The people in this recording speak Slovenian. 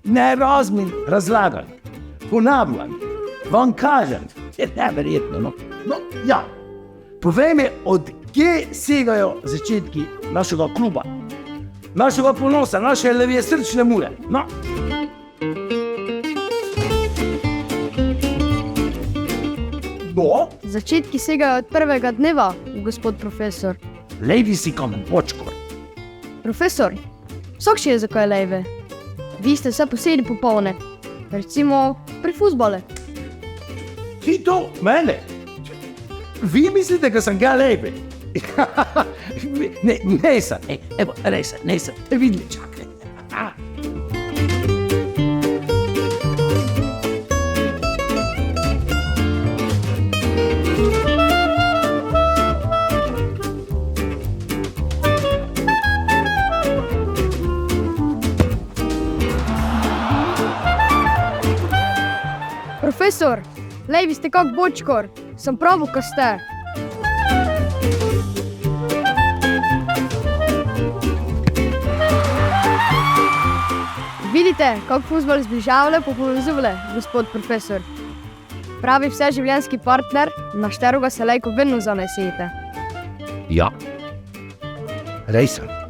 ne razmin razlagan, ponavljam, vam kažem, je neverjetno, no. No, ja, povej mi, od kje segajo začetki našega kluba, našega ponosa, naše Levije srčne Mure, no. No? Začetki segajo od prvega dneva, gospod profesor. Lejvi si kam bočkor. Profesor, vsak še je za kaj lejve. Vi ste vse posebej popolne, recimo pri fuzbole. Ti to mene? Vi mislite, da sem ga lejvi? Nesem, evo, res, nesem, videli, čakaj. Profesor, lejvi ste kak bočkor, sem pravu, ko ste. Vidite, kak fuzbol zbližavlja pa povezuje, gospod profesor. Pravi vseživljenjski partner, na šteroga se lejko vedno zanesete. Ja, res sem.